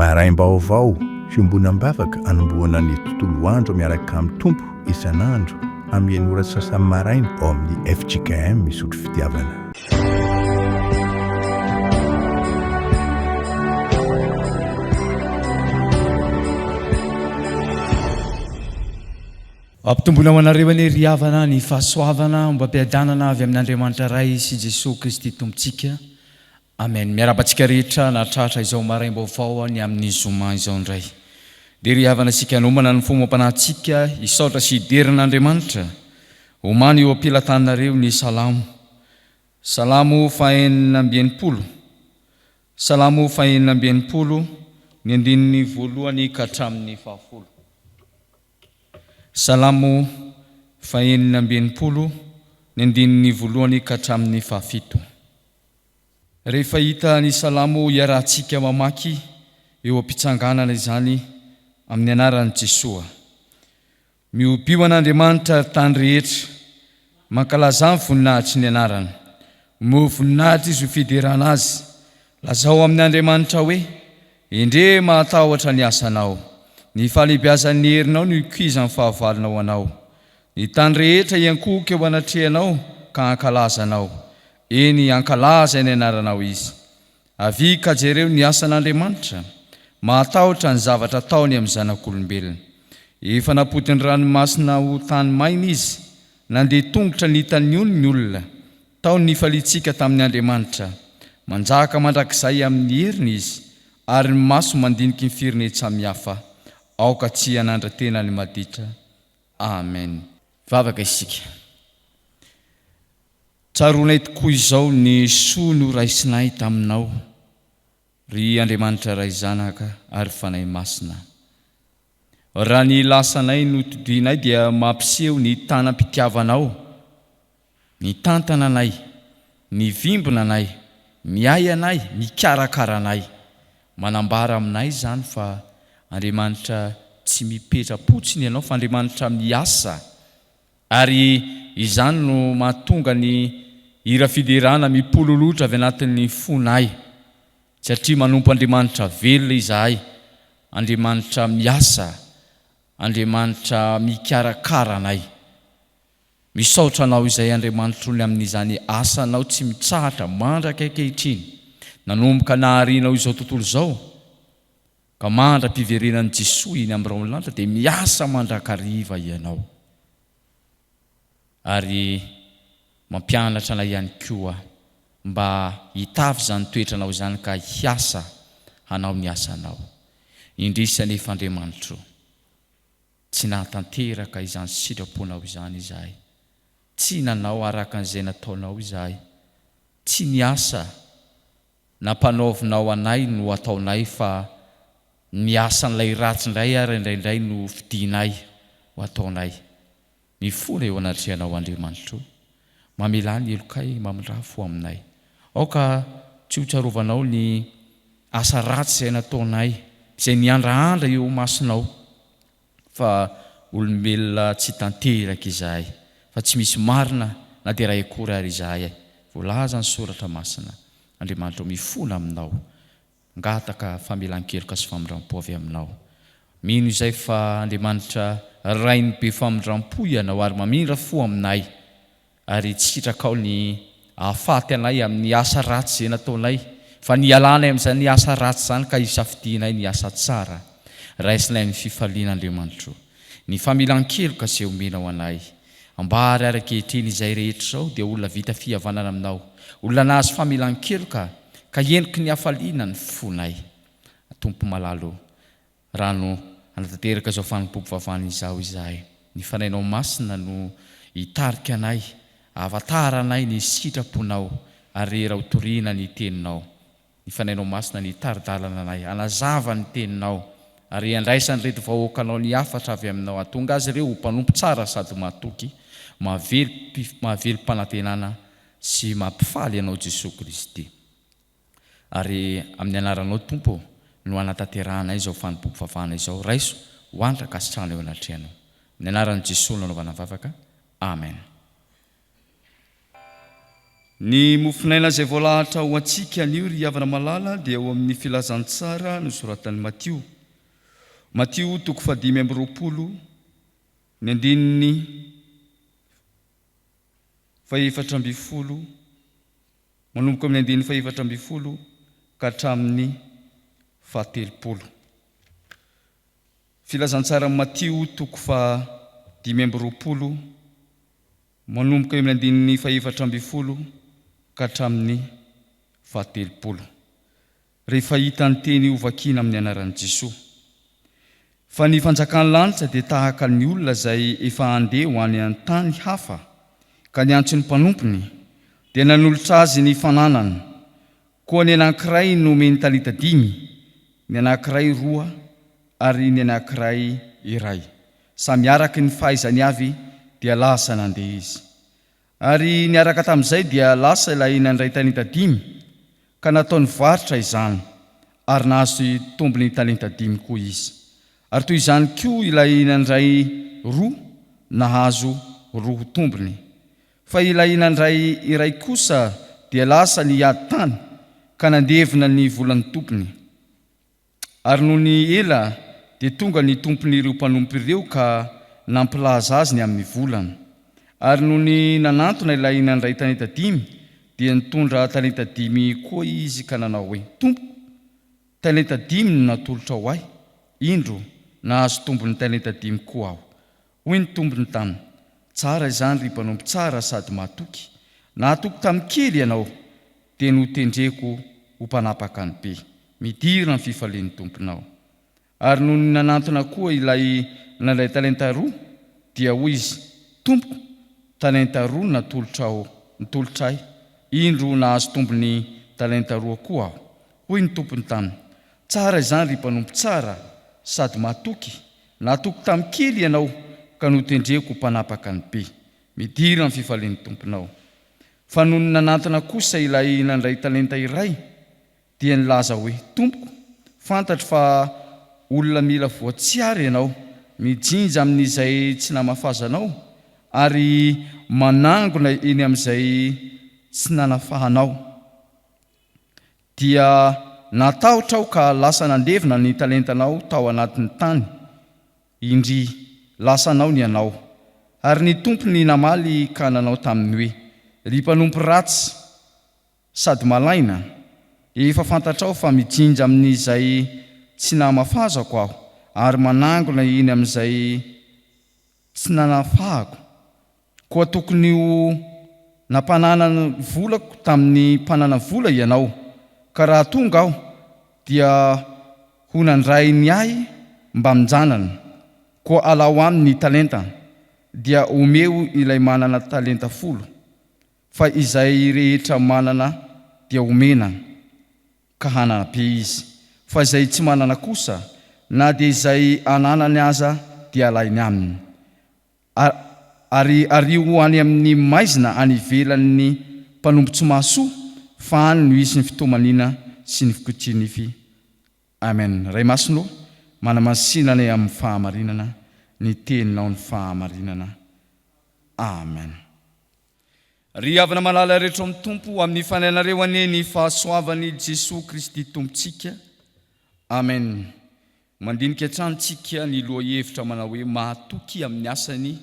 maraim-baovao fiombonam-bavaka anomboana ny tontolo andro miaraka amin'ny tompo isan'andro amin'ny ora sasany maraina ao amin'ny Fjkm Isotry Fitiavana. Ampitombona ho anareo ny ry havana ny fahasoavana mba ampiadanana avy amin'Andriamanitra ray sy Jesosy Kristy tompontsika. Amen. Miarabantsika rehetra natratra izao maraim-baovao ny amin'ny ZOMA izao indray. Dia ry havana sika anomana ny fomam-panahitsika hisaotra sy hiderin'Andriamanitra. Omany eo ampilatanareo ny salamo. Salamo fahenina amby enimpolo. Salamo fahenina amby enimpolo ny andininy voalohany ka hatramin'ny fahafolo. Salamo fahenina amby enimpolo ny andininy voalohany ka hatramin'ny fahafito. Rehefa hita ny salamo iarahantsika mamaky eo am-pitsanganana izany amin'ny anaran'i Jesosy. Miobio an'Andriamanitra tany rehetra, mankalaza ny voninahitry ny anarany. Mo voninahitra izy ho fiderana azy. Lazao amin'ny Andriamanitra hoe, endre mahatahotra ny asanao. Ny fahalehibiazan'ny herinao no ikiza ny fahavalonao anao. Ny tany rehetra iankoka eo anatrehanao ka ankalazanao. Eny ankalaza ny anaranao izy. Avy ka jereo ny asan'Andriamanitra, mahatahotra ny zavatra ataony amin'ny zanak'olombelona. Efa napody ny ranomasina ho tany maina izy, nandeha tongotra nihitan'ny olona, taony nifalitsika tamin'ny Andriamanitra. Manjaka mandrakizay amin'ny heriny izy, ary ny maso mandiniky ny firenena samihafa. Aoka tsy hanandra-tena ny maditra. Amen. Vavaka isika. Tsaronay tokoa izao ny soa no raisinay taminao, ry Andriamanitra ray zanaka ary fanahy masina. Raha ny lasanay no todinay dia mampiseho ny tanam-pitiavanao, ny tantananay, ny vimbonanay, ny ayanay, ny karakaranay. Manambara aminay zany fa Andriamanitra tsy mipetra-potsiny ianao fa Andriamanitra miasa. Ary izany no mahatonga ny ira Fiderana mipololotra avy anatin'ny fonay. Satria manompo Andriamanitra velona izahay, Andriamanitra miasa, Andriamanitra mikarakara anay. Misaotra anao izay Andriamanitra ny amin'izany asanao tsy mitsahatra mandraka ankehitriny. Nanomboka naharinao izao tontolo izao, ka mandra-piverenan'i Jesosy iny amin'ny raolanitra dia miasa mandrakariva ianao. Ary mampianatra anay ihany koa mba hitavy zany toetranao zany ka hiasa hanao ny asanao. Indrisany efa Andriamanitra, tsy nahatanteraka izany sitraponao izany izahay, tsy nanao araka an'izay nataonao izahay, tsy niasa nampanaovinao anay no ataonay fa ny asan'ilay ratsindray ary indraindray no fidinay ho ataonay. Ny fona eo anatrehanao Andriamanitra, mamela ny elokay mamirafo aminay. Aoka tsy ho tsarovanao ny asa ratsy izay nataonay, izay niandrahandra eo masinao, fa olombelona tsy tanteraka izahay, fa tsy misy marina na dia ray akory ary izahay. Voalaza ny Soratra Masina, Andriamanitra mifona aminao, ngataka famelan-keloka sy famindrampo avy aminao. Mino izay fa Andriamanitra rainy be famindrampo ianao ary mamindra fo aminay, ary tsy hitrakao ny ahafaty anay amin'ny asa ratsy izay nataonay, fa ny alanay amin'izany asa ratsy zany ka hisafidianay ny asa tsara. Raisinay ny fifalian'Andriamanitra, ny famelan-keloka sy omenao anay. Ambary ara-kehitriny izay rehetra izao dia olona vita fihavanana aminao, olona nahazo famelan-keloka ka enoky ny hafaliana ny fonay. Tompo malalo, rano anatanteraka izao fanompoam-pivavahana izao izahay. Ny fanainao masina no hitarika anay, avatara anay ny sitraponao ary raha hotoriana ny teninao. Ny fanainao masina ny taridalana anay, anazava ny teninao ary andraisany reto vahoakanao ny hafatra avy aminao, atonga azy ireo mpanompo tsara sady mahatoky, mahavelo mpanantenana sy mampifaly anao Jesosy Kristy. Ary amin'ny anaranao Tompo no anatanterahana izao fanompoam-pivavahana izao, raiso ho andraka asitrana eo anatrehanao. Amin'ny anaran'i Jesosy no anaovana vavaka. Amen. Ny mofonaina izay voalahatra ho antsika anio ry havana malala dia eo amin'ny filazantsara no soratan'ny Matio. Matio 5:20, ny andininy 4:20, manomboka amin'ny andininy 4:20 ka hatramin'ny 7:30. Filazantsara Matio 5:20, manomboka amin'ny andininy 4:20 ka hatramin'ny 7:30. Rehefa hita ny teny ho vakiana amin'ny anaran'i Jesosy. Fa ny fanjakan'ny lanitra dia tahaka ny olona izay efa andeha ho any an-tany hafa, ka ny antso ny mpanompony dia nanolotra azy ny fananany. Koa ny anankiray nomeny talenta 5, ny anankiray 2 ary ny anankiray 1. Samy araka ny fahaizany avy dia lasa nandeha izy. Ary niaraka tamin'izay dia lasa ilay nandray talenta 5, ka nataony varotra izany, ary nahazo tombony talenta 5 koa izy. Ary toy izany koa ilay nandray 2 nahazo 2 tombony. Fa ilay nandray 1 kosa dia lasa niady tany, ka nandevina ny volan'ny tompony. Ary noho ny ela dia tonga ny tompon'ireo mpanompo ireo ka nampilaza azy ny amin'ny volany. Ary noho ny nanantona ilay nandray talenta 5 dia nitondra talenta 5 koa izy ka nanao hoe, Tompo, talenta 5 no natolotra ho ahy, indro nahazo tombony talenta 5 koa aho. Hoy ny tombony taminy, tsara izany ry mpanompo tsara sady mahatoky. Nahatoky tamin'ny kely ianao dia notendreko ho mpanapaka ny be. Midira ny fifalian'ny tomponao. Ary noho ny nanantona koa ilay nandray talenta 2 dia hoy izy, Tompo, talenta 2 natolotra ahy, indro nahazo tombony talenta 2 koa aho. Hoy ny tompony taminy, tsara izany ry mpanompo tsara sady mahatoky. Nahatoky tamin'ny kely ianao ka notendreko ho mpanapaka ny be. Midira ny fifalian'ny tomponao. Fa noho ny nanantona kosa ilay nandray talenta 1 dia nilaza hoe, Tompoko, fantatro fa olona mila voatsiary ianao, mijinja amin'izay tsy namafazanao ary manangona eny amin'izay tsy nanafahanao. Dia natahotra aho ka lasa nandevina ny talentanao tao anatin'ny tany. Indry lasanao ny anao. Ary ny tompony namaly ka nanao taminy hoe, ry mpanompo ratsy sady malaina, efa fantatrao fa mijinja amin'izay tsy namafazako aho, ary manangona eny amin'izay tsy nanafahako. Koa tokony ho nampanana volako tamin'ny mpanana vola ianao, ka raha tonga aho dia ho nandray ny ahy mba mijanana. Koa alao aminy talenta dia omeo ilay manana talenta 10, fa izay rehetra manana dia omena ka hanana be izy. Fa izay tsy manana kosa, na dia izay ananany aza dia alainy aminy. Ary ario any amin'ny maizina any ivelan'ny mpanompo tsy mahasoa, fa any no isy ny fitomaniana sy ny fikotsianify. Amen. Ray masonao manamasinana amin'ny fahamarinana, ny teninao ny fahamarinana. Amen. Ry havana malala rehetra amin'ny tompo amin'ny fanainareo ane ny fahasoavany Jesosy Kristy tompontsika. Amen. Mandinika hatrantsika ny loha hevitra manao hoe mahatoky amin'ny asany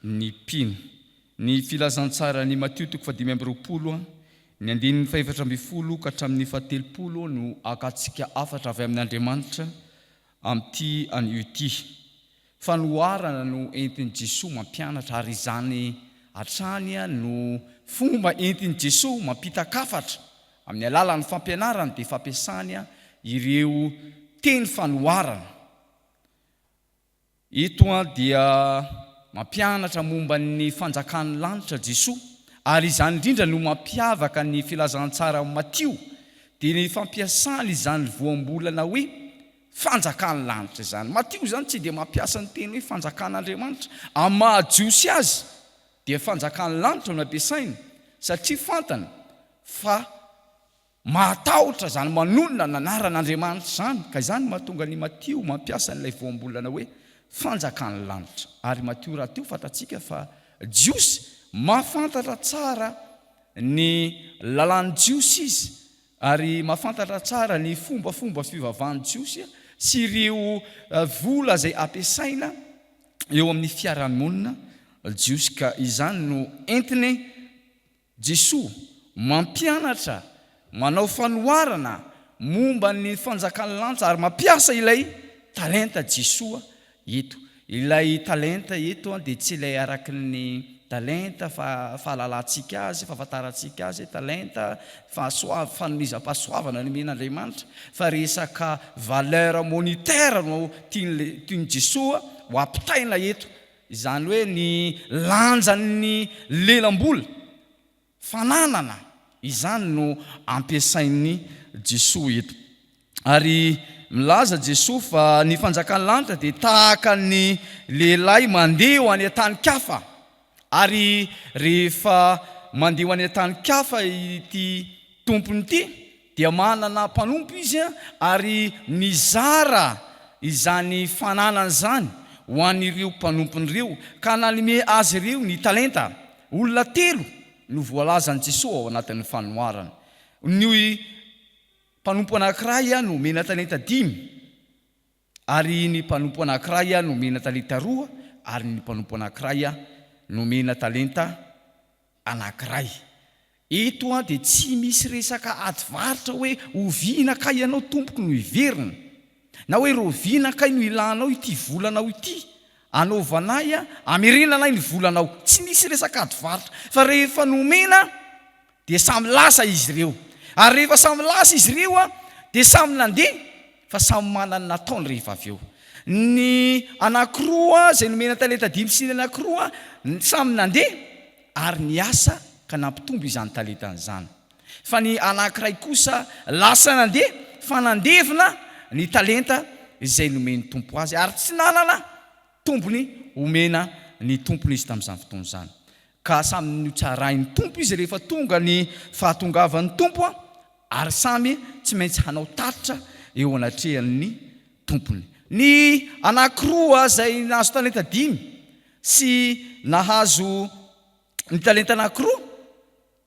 ny mpino. Ny filazantsara ny Matio 5:20, ny andininy 4:20 ka hatramin'ny 7:30 no akatsika hafatra avy amin'Andriamanitra amin'ity anio ity. Fanoharana no entin'i Jesosy mampianatra, ary izany hatrany no fomba entin'i Jesosy mampita-kafatra amin'ny alalan'ny fampianarany dia fampiasany ireo teny fanoharana. Eto dia mampianatra momba ny fanjakan'ny lanitra Jesosy, ary izany indrindra no mampiavaka ny filazantsara Matio dia ny fampiasany izany voambolana hoe fanjakan'ny lanitra izany. Matio zany tsy dia mampiasa ny teny hoe fanjakan'Andriamanitra. Amin'ny maha-jiosy azy dia fanjakan'ny lanitra no ampiasainy, satria fantany fa mahatahotra zany manolona nanaran'Andriamanitra zany. Ka izany mahatonga ny Matio mampiasa n'ilay voambolana hoe fanjakan'ny lanitra. Ary Matio raha teo fantatsika fa jiosy mahafantatra tsara ny lalàny jiosy izy ary mahafantatra tsara ny fombafomba fivavahany jiosy sy ireo vola zay ampiasaina eo amin'ny fiarahamonina jiosy ka izany no entiny Jesoa mampianatra manao fanoharana momba ny fanjakany lanitra ary mampiasa ilay talenta Jesoa eto. Ilay talenta eto dia tsy ilay araky ny talenta fahalalantsika azy, fahafantarantsika azy, talenta fanomezam-pahasoavana ny men'Andriamanitra, fa resaka valeur monétaire no tiany Jesoa ho ampitaina eto. Izany hoe ny lanjan'ny lelam-bola fananana, izany no ampiasain'ny Jesoa eto. Ary milaza Jesoa fa ny fanjakany lanitra dia tahaka ny lehilahy mandeha ho any an-tany-kafa. Ary rehefa mandeha ho any an-tany-kafa ity tompony ity dia manana mpanompo izy ary mizara izany fananana zany ho an'ireo mpanompon'ireo ka nanome azy ireo ny talenta. Olona 3 no voalazan'i Jesoa ao anatin'ny fanoharana. Ny mpanompo anankiray no mena talenta 5 ary ny mpanompo anankiray no mena talenta 2 ary ny mpanompo anankiray no mena talenta anankiray. Eto dia tsy misy resaka adivaritra hoe oviana ka ianao tompoko no iverina, na hoe roviana ka no ilanao ity volanao ity, anaovanay amerinanay ny volanao. Tsy misy resaka adivaritra, fa rehefa nomena dia samy lasa izy ireo. Ary rehefa samy lasa izy ireo dia samy nandeha, fa samy manana nataony rehefa avy eo. Ny anankiroa zay nomena talenta 5 sy ny anankiroa samy nandeha ary niasa ka nampitombo izany talentan'izany. Fa ny anankiray kosa lasa nandeha fa nandevina ny talenta izay nomeny tompo azy ary tsy nanana tompony omena ny tompony izy tamin'izany fotoana izany. Ka samy notsarain'ny tompo izy rehefa tonga ny fahatongavan'ny tompo ary samy tsy maintsy hanao tatitra eo anatrehan'ny tompony. Ny anankiroa zay nahazo talenta 5 sy nahazo ny talenta anankiroa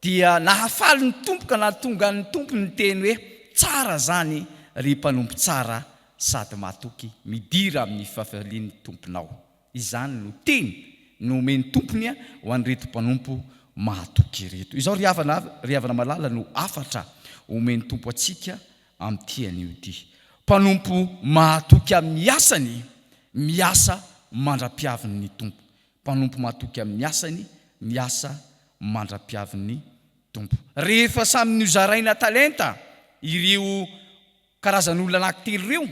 dia nahafaly ny tompo ka nahatonga ny tompony ny teny hoe tsara zany ry mpanompo tsara sady mahatoky midira amin'ny fahafalian'ny tomponao. Izany no teny nomeny tompony ho an'ireto mpanompo mahatoky ireto. Izao ry havana malala no Hafatra omeny tompo atsika amin'ity anio ity. Mpanompo mahatoky amin'ny asany, miasa mandra-piavin'ny tompo. Mpanompo mahatoky amin'ny asany, miasa mandra-piavin'ny tompo. Rehefa samy nozaraina talenta ireo karazan'olona anankitelo ireo,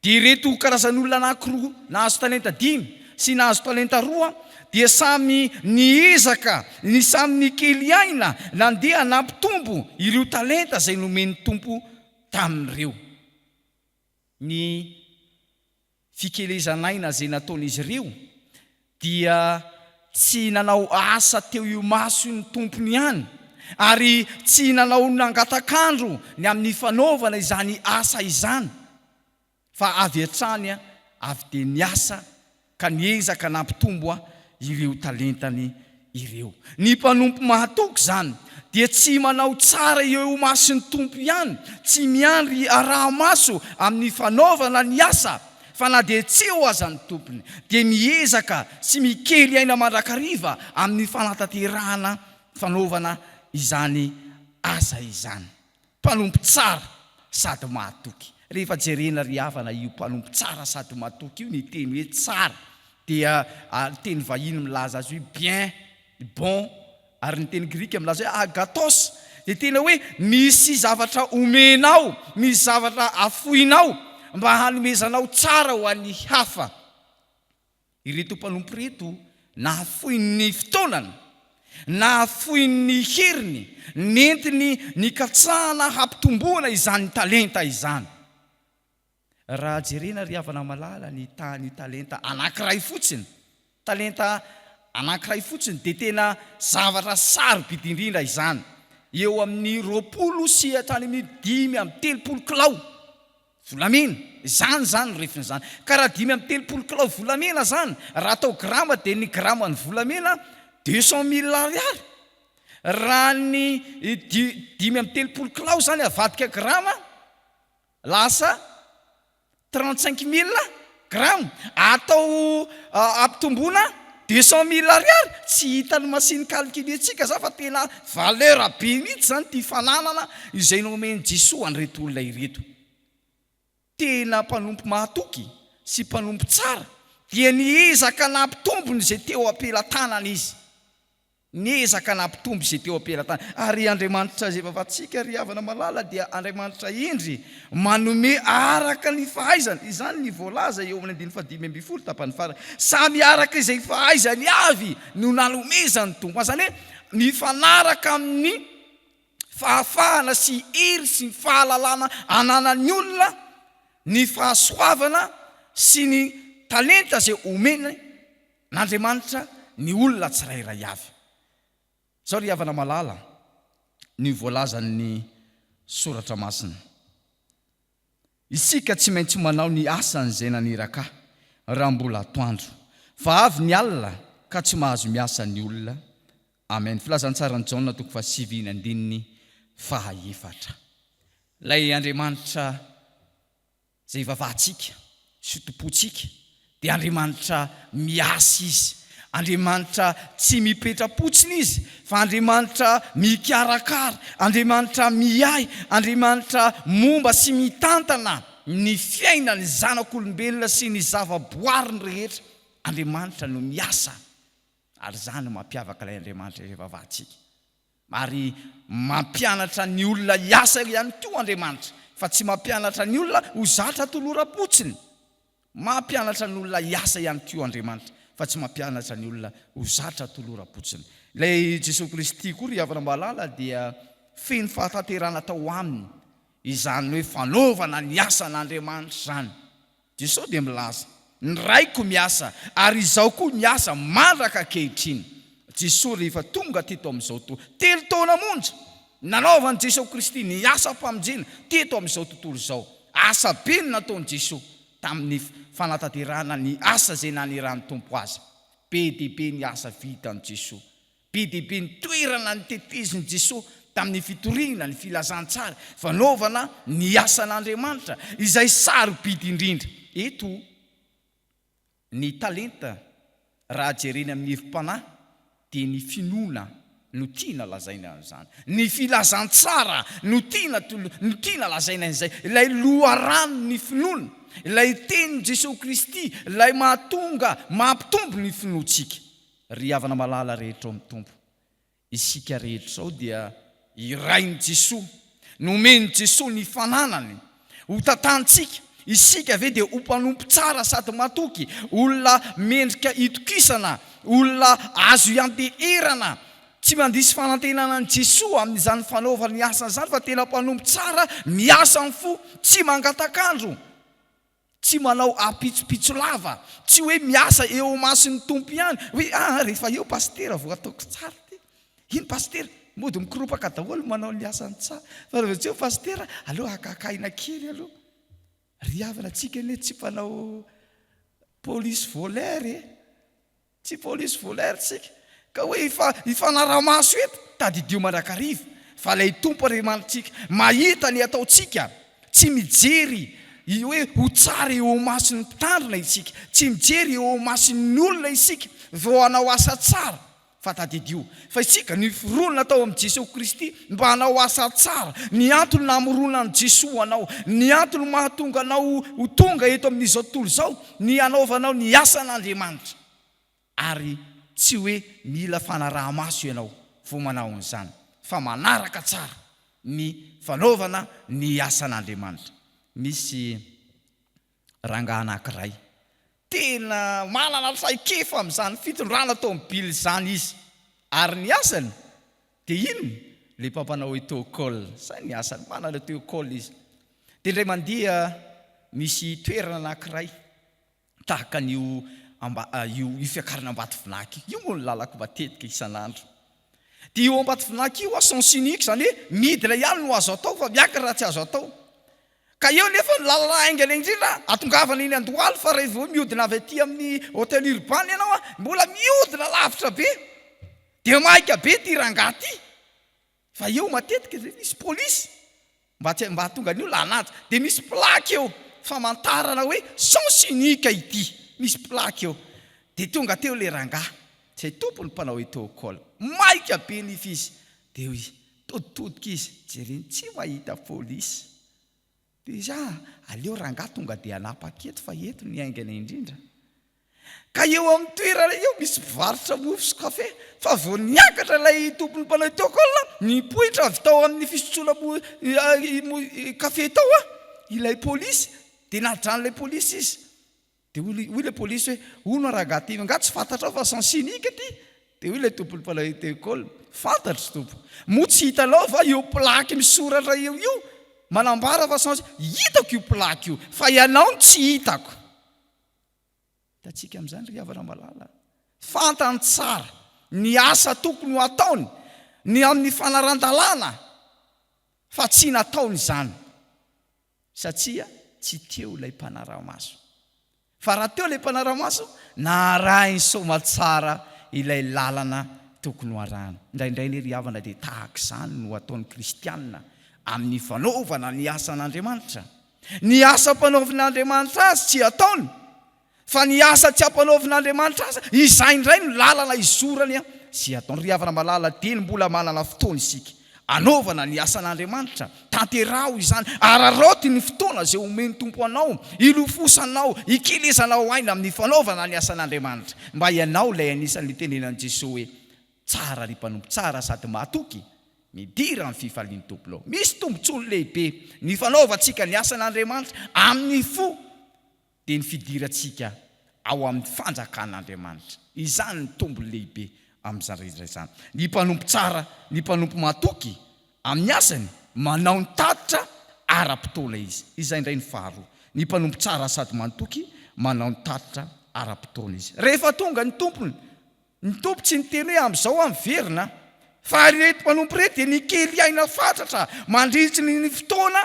dia ireto karazan'olona anankiroa nahazo talenta 5 sy nahazo talenta 2 dia samy niezaka, ny samy nikely aina nandeha nampitombo ireo talenta zay nomeny tompo tamin'ireo. Ny fikelezanaina zay nataon'izy ireo dia tsy nanao asa teo io maso ny tompony ihany, ary tsy nanao nangatakandro ny amin'ny fanaovana izany asa izany, fa avy hatrany avy dia niasa ka niezaka nampitombo ireo talentany ireo. Ny mpanompo mahatoky zany dia tsy manao tsara eo mason'ny tompo ihany, tsy miandry araha-maso amin'ny fanaovana ny asa, fa na dia tsy eo azany tompony dia miezaka sy mikely aina mandrakariva amin'ny fanatanterahana fanaovana izany asa izany. Mpanompo tsara sady mahatoky. Rehefa jerena ry havana io mpanompo tsara sady mahatoky io, ny teny hoe tsara dia teny vahiny milaza azy hoe bien, bon, ary ny teny grika milaza hoe agatos, dia tena hoe misy zavatra omenao, misy zavatra afoinao mba hanomezanao tsara ho an'ny hafa. Ireto mpanompo reto nahafoiny fotoanany, nahafoiny heriny, nentiny nikatsahana hampitomboana izany talenta izany. Raha jerena ry havana malala ny talenta anankiray fotsiny, talenta anankiray fotsiny dia tena zavatra sarobidy indrindra izany. Eo amin'ny 20 sy hatrany amin'ny 5-30 kilao volamena, zany refiny zany. Ka raha 5-30 kilao volamena zany, raha atao grama dia ny grama ny volamena 200 000 ariary. raha ny 530 kilao zany avadika grama lasa 35 000 grama, atao ampitomboana 200 000 ariary. Tsy hitany masiny calculetsika za fa tena valeur be mihitsy zany ty fananana izay nomeny Jesoa an'ireto olona ireto. Tena mpanompo mahatoky sy mpanompo tsara dia niezaka nampitombony izay teo ampelantanana izy, niezaka nampitombo izay teo ampelantanana. Ary Andriamanitra zay vavantsika ry havana malala dia Andriamanitra indry manome araka ny fahaizany. Izany ny voalaza eo amin'ny 5:5 tapany farany, samy araka izay fahaizany avy no nanomezany Tompo. Zany hoe mifanaraka amin'ny fahafahana sy hery sy fahalalana ananan'ny olona, ny fahasoavana sy ny talenta zay omeny n'Andriamanitra ny olona tsirairay avy. Zao ry havana malala ny voalazan'ny Soratra Masina. Isika tsy maintsy manao ny asan'izay naniraka raha mbola atoandro, fa avy ny alina ka tsy mahazo miasa ny olona. Amen. Filazantsara ny Jaona 7:7. Lay Andriamanitra zay vavatsika sy tompontsika dia Andriamanitra miasa izy, Andriamanitra tsy mipetrapotsiny izy, fa Andriamanitra mikarakara, Andriamanitra miay, Andriamanitra momba sy mitantana ny fiainany zanak'olombelona sy ny zavaboariny rehetra. Andriamanitra no miasa, ary zany mampiavaka ilay Andriamanitra izay vavatsika. Ary mampianatra ny olona iasa ihany koa Andriamanitra, fa tsy mampianatra ny olona ho zatra toloram-potsiny. Mampianatra ny olona iasa ihany koa Andriamanitra, fa tsy mampianatra ny olona ho zatra toloram-potsiny. Ilay Jesosy Kristy koa ry havana malala dia feno fahatanterana tao aminy, izany hoe fanaovana ny asan'Andriamanitra zany. Jesosy dia milaza, ny raiko miasa ary izao koa miasa mandraka ankehitriny. Jesosy rehefa tonga teto amin'izao 3 taona monja, nanaovan'i Jesosy Kristy ny asa mpamonjena teto amin'izao tontolo izao. Asa be ny nataon'i Jesosy tamin'ny fanatanterana ny asa zay naneran'ny Tompo azy. Be dia be ny asa vitan'i Jesosy, be dia be ny toerana ny teteziny Jesosy tamin'ny fitoriana, ny filazantsara, fanaovana ny asan'Andriamanitra izay sarobidy indrindra. Eto ny talenta raha jerena amin'ny hevim-panahy dia ny finoana no tiana lazaina an'izany, ny filazantsara no tiana lazaina an'izay. Ilay loharano ny finoana, ilay tenin'i Jesosy Kristy, ilay mahatonga mampitombo ny finoantsika. Ry havana malala rehetra ao amin'ny Tompo, isika rehetra zao dia irain'i Jesosy, nomeny Jesosy ny fananany ho tantantsika. Isika ve dia ho mpanompo tsara sady matoky, olona mendrika itokisana, olona azo ianteherana, tsy mandisy fanantenana ny Jesosy amin'izany fanaovana ny asa zany, fa tena mpanompo tsara, miasa amin'ny fo, tsy mangatakandro, tsy manao apitsopitso lava, tsy hoe miasa eo masin'ny Tompo ihany, hoe rehefa eo pastera vao ataoko tsara ty, iny pastera mody mikropaka daholo manao ny asany tsara, fa rehefa tsy eo pastera aloha akakaina kely aloha. Ry havana tsika ne tsy mpanao police voleur, tsy police voleur tsika, ka hoe ifanaramaso eto tadidio mandrakariva. Fa lay Tompo Andriamanitsika mahita ny ataotsika, tsy mijery hoe ho tsara eo masin'ny mpitandrina isika, tsy mijery eo masin'ny olona isika vao hanao asa tsara, fa tadidio. Fa isika ny fironana tao amin'i Jesosy Kristy mba hanao asa tsara, ny antony namoronan'i Jesosy anao, ny antony mahatonga anao ho tonga eto amin'izao tontolo izao, ny hanaovanao ny asan'Andriamanitra. Ary tsy hoe mila fanaraha-maso ianao vao manao an'izany, fa manaraka tsara ny fanaovana ny asan'Andriamanitra. Misy rangahy anankiray tena manana faikefa amin'izany fitondrana tao amin'ny bily zany izy, ary ny asany dia inony? Le mpampanao école, zay ny asany, manana école izy. Dia indray mandeha misy toerana anankiray tahaka io fiakarana Ambatovinaka, io moa ny lalako matetika isan'andro. Dia io Ambatovinaka io sens unique, zany hoe midina ihany no azo atao, fa miakatra raha tsy azo atao. Ka eo nefa ny lalana aingana indrindra atongavana iny Andohalo, fa rehefa miodina avy aty amin'ny hôtel urbain ianao mbola miodina lavitra be. Dia maika be ty rangahy ty, fa eo matetika misy polisy mba tonga an'io lanaty dia misy plaky eo famantarana hoe sens unique ity, misy plaky eo dia tonga teo le rangahy tsy hay tompony mpanao école maika be nify izy dia hoe toditodika izy jereny tsy mahita polisy dia izy aleo rangahy tonga dia anapaketo fa eto ny aingana indrindra ka eo amin'ny toerana eo misy mpivarotra mofo sy kafe fa vao niakatra ilay tompony mpanao école nipoitra avy tao amin'ny fisotroana kafe tao ilay polisy dia nadrano ilay polisy izy dia hoy ilay polisy hoe ono rangahy ty nga tsy fantatra fa sens unique ty dia hoy ilay tompony mpanao école fantatry tompo mo tsy hitanao va io plaky misoratra io manambara fa sens hitako io plaky io fa ianao no tsy hitako. Tatsika amin'izany ry havana malala fantany tsara ny asa tokony ho ataony ny amin'ny fanaran-dalàna fa tsy nataony izany satria tsy teo ilay mpanara-maso fa raha teo ilay mpanara-maso narahiny soma tsara ilay lalana tokony ho arahana. Indraindray ny ry havana dia tahaka izany no ataon'ny kristianina amin'ny fanaovana ny asan'Andriamanitra. Ny asa mpanaovin'Andriamanitra azy tsy ataony fa ny asa tsy ampanaovin'Andriamanitra azy izay indray no lalana izorany sy ataony. Ry havana malala dia mbola manana fotoana isika anaovana ny asan'Andriamanitra, tanteraho izany, araroty ny fotoana izay omeny tompo anao, ilofosanao, ikelezanao aina amin'ny fanaovana ny asan'Andriamanitra mba ianao ilay anisan'ny tenenan'i Jesosy hoe tsara ny mpanompo tsara sady mahatoky midira amin'ny fifalian'ny tomponao. Misy tombontsoany lehibe ny fanaovantsika ny asan'Andriamanitra amin'ny fo dia ny fidirantsika ao amin'ny fanjakan'Andriamanitra. Izany ny tombony lehibe amin'izany rehetra izany. Ny mpanompo tsara, ny mpanompo mahatoky amin'ny asany manao ny tatitra ara-potoana izy. Izay indray ny faharoa. Ny mpanompo tsara sady mahatoky manao ny tatitra ara-potoana izy. Rehefa tonga ny tompony, ny tompo tsy niteny hoe amin'izaoamiverina fa reto mpanompo reto dia ny kely aina fatratra mandritsy ny fotoana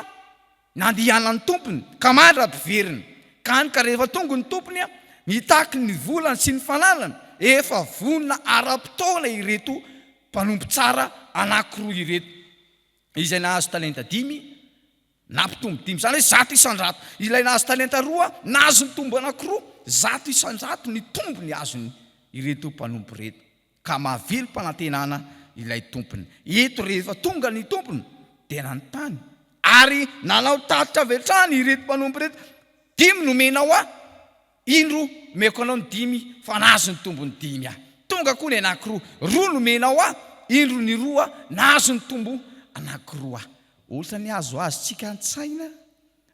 nandihanany tompony ka mandra-piverina. Kanika rehefa tonga ny tompony mitaky ny volany sy ny fanalana efa vonona ara-potoana ireto mpanompo tsara anankiroa ireto. Izay nahazo talenta 10 nampitombo 10 izany hoe 100 isan-jato. Ilay nahazo talenta 2 nahazo ny tombo anankiroa 100 isan-jato ny tombo ny azony ireto mpanompo reto ka mahavelo mpanantenana ilay tompony. Eto rehefa tonga ny tompony dia nanontany ary nanao tatitra avy hatrany ireto mpanompo reto 5 nomenao indro meko anao ny 5 fa nahazo ny tombony 5 tonga koa ny anankiroa 2 nomenao indro ny 2 nahazo ny tombo anankiroa. Ohatra ny azo azy tsika an-tsaina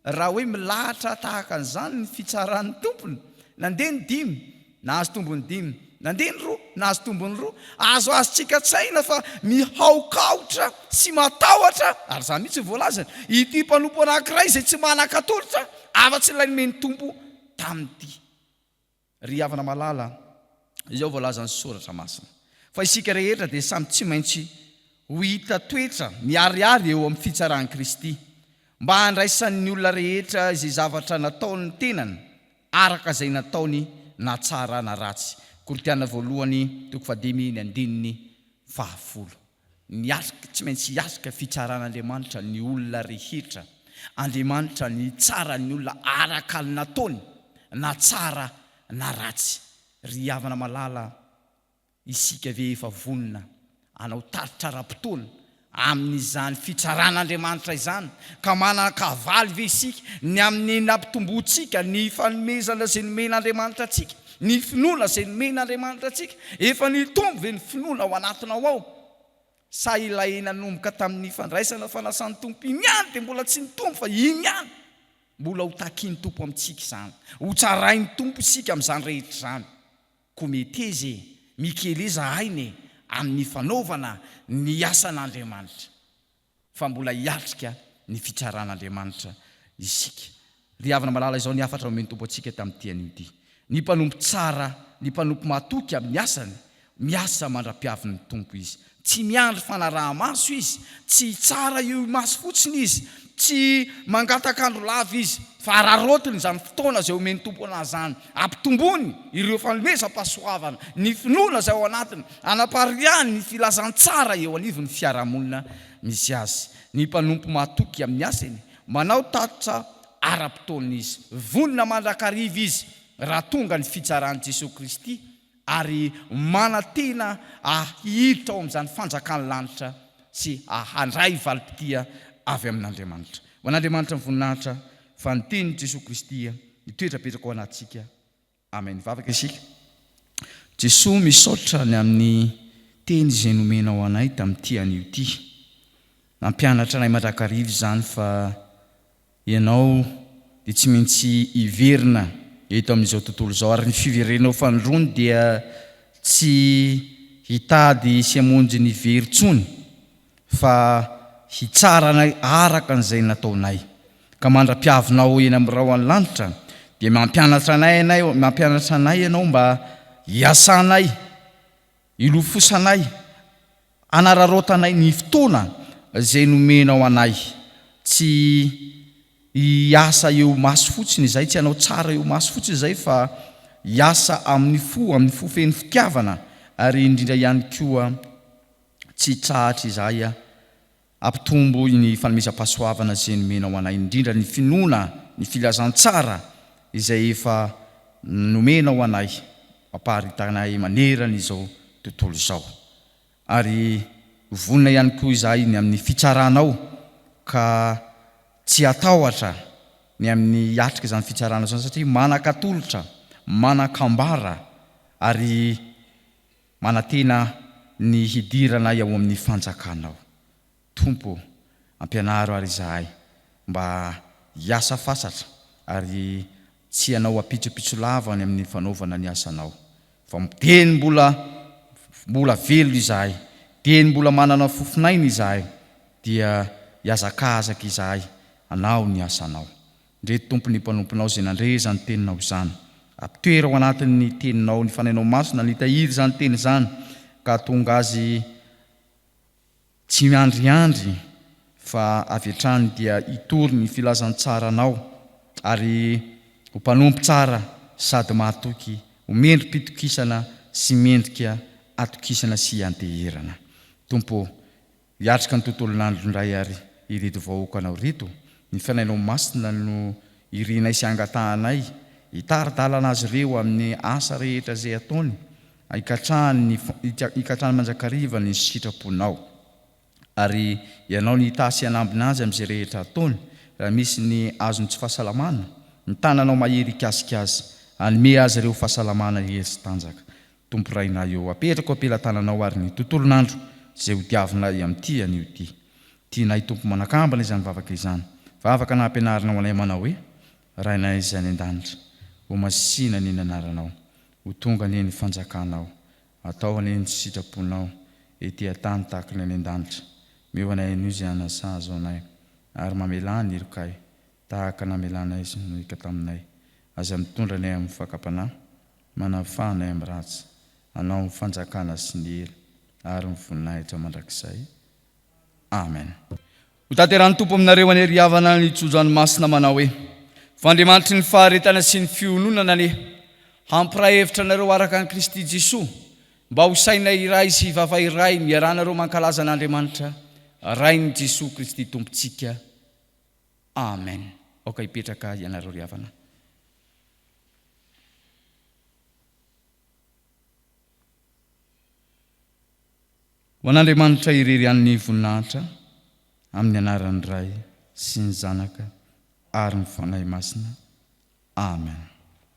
raha hoe milahatra tahaka an'izany ny fitsaran'ny tompony. Nandeha ny 5 nahazo tombony 5, nandeha ny 2 nahazo tombony 2. Azo azy tsika an-tsaina fa mihaokaotra sy matahotra ary izany mihitsy voalazana ity mpanompo anankiray izay tsy manan-katolotra afa-tsy ilay nomeny tompo tamin'ity. Ry havana malala izao voalazan'ny Soratra Masina fa isika rehetra dia samy tsy maintsy ho hita toetra miariary eo amin'ny fitsaran'i Kristy mba handraisan'ny olona rehetra izay zavatra nataony tenany araka izay nataony na tsara na ratsy. Korinthiana voalohany 10:10. Tsy maintsy hiasika fitsaran'Andriamanitra ny olona rehetra. Andriamanitra ny tsara ny olona araka ny nataony na tsara na ratsy. Ry havana malala isika ve efa vonona anao tatitra ara-potoana amin'izany fitsaran'Andriamanitra izany ka manan-kavaly ve isika ny amin'ny nampitomboantsika ny fanomezana izay nomen'Andriamanitra antsika, ny finoana izay nomen'Andriamanitra antsika efa nitombo ve ny finoana ao anatinao ao sa ilay nanomboka tamin'ny fandraisana fanasan'ny tompo iny ihany dia mbola tsy nitombo fa iny ihany mbola ho takiany tompo amintsika izany, ho tsarainy tompo isika amin'izany rehetra izany. Koa mety izy mikeleza hainy amin'ny fanaovana ny asan'Andriamanitra fa mbola hiatrika ny fitsaran'Andriamanitra isika. Ry havana malala izao ny hafatra omeny tompo antsika tamin'ity an'ity. Ny mpanompo tsara, ny mpanompo mahatoky amin'ny asany miasa mandra-piavin'ny tompo izy. Tsy miandry fanaraha-maso izy, tsy tsara io maso fotsiny izy, tsy mangatakandro lava izy fa rarotiny zany fotoana zay omeny tompo anazy zany ampitombony ireo fanomezam-pahasoavana ny finoana zay ao anatiny anapariany ny filazantsara eo anivon'ny fiarahamonina misy azy ny mpanompo mahatoky amin'ny asany manao tatotra ara-potoana izy vonona mandrakariva izy raha tonga ny fitsarany Jesosy Kristy ary manatena ahiditra ao amin'izany fanjakany lanitra sy handray valim-pitia avy amin'Andriamanitra. Ho an'Andriamanitra ny voninahitra fa ny tenin'i Jesosy Kristy nitoetrapetraka ao anatsika. Amen. Vavaka isika. Jesosy misaotra ny amin'ny teny izay nomena ho anay tamin'ity anio ity. Nampianatra anay mandrakariva izany fa ianao dia tsy maintsy hiverina eto amin'izao tontolo izao ary ny fiverenao fanondrony dia tsy hitady sy hamonjy ny very-tsony fa hitsarana araka an'izay nataonay ka mandra-piavinao eny amin'ny rao an-lanitra dia mampianatra anay ianao mba hiasanay ilofosanay anararotanay ny fotoana izay nomenao anay tsy hiasa eo maso fotsiny izay tsy hanao tsara eo maso fotsiny izay fa hiasa amin'ny fo feny fitiavana ary indrindra ihany koa tsy tsahatra izay ampitombo ny fanomezam-pahasoavana izay nomenao anay indrindra ny finoana ny filazantsara izay efa nomenao anay ampaharitanay manerana izao tontolo izao ary vonina ihany koa izahay ny amin'ny fitsaranao ka tsy atahotra ny amin'ny atrika izany fitsarana izany satria manan-katolotra manan-kambara ary manatena ny hidiranay ao amin'ny fanjakanao. Tompo ampianaro ary izahay mba hiasa fasatra ary tsy hanao apitsopitso lava ny amin'ny fanaovana ny asanao fa teny mbola velo izahay, teny mbola manana fofonaina izahay dia hiazakazaka izahay anao ny asanao. Ndreto tompo ny mpanomponao izay nandreza ny teninao izany ampitoera ao anatin'ny teninao ny fanainao masina ny tahiry izany teny izany ka tonga azy tsy miandriandry fa avy hatrany dia hitory ny filazantsaranao ary ho mpanompo tsara sady mahatoky homendry pitokisana sy mendrika atokisana sy anteherana. Tompo hiatrika ny tontolon'andro indray ary ireto vahoaka anao reto ny fanainao masina no irinay sy angatahanay hitaridalana azy ireo amin'ny asa rehetra izay ataony hikatrany manjakariva ny sitraponao ary ianao ny tasy hanambina azy amin'izay rehetra ataony raha misy ny azony tsy fahasalamana ny tananao mahery hikasika azy anome azy ireo fahasalamana hery sy tanjaka. Tompo raina eo apetraka ampelantananao ary ny tontolon'andro izay ho diavinay amin'ity anio ity tianay tompo manakambana izany vavaka izany vavaka nampianarinao anay manao hoe rainay izay any an-danitra ho masina ny nanaranao ho tonga ny fanjakanao atao any ny sitraponao ety tany tahaka ny any an-danitra meo anay anio izay anasazo anay ary mamelany irokay tahaka namelanay izy nohika taminay aza mitondra nay amin'ny fakapana manafanay amin'ny ratsy anao ny fanjakana sy ny hery ary ny voninahitra mandrakizay. Amen. Ho tanterahany tompo aminareo any ery havana ny Tsodrano masina manao hoe fandriamanitry ny faharetana sy ny fiononana ane hampiray hevitra anareo araka ny Kristy Jesosy mba ho sainay iray sy vava iray miaranareo mankalaza an'Andriamanitra rain'i Jesosy Kristy tompontsika. Amen. Aoka hipetraka ianareo ry havana. Ho an'Andriamanitra irery an'ny voninahitra amin'ny anaran'ny Ray sy ny Zanaka ary ny Fanahy Masina. Amen.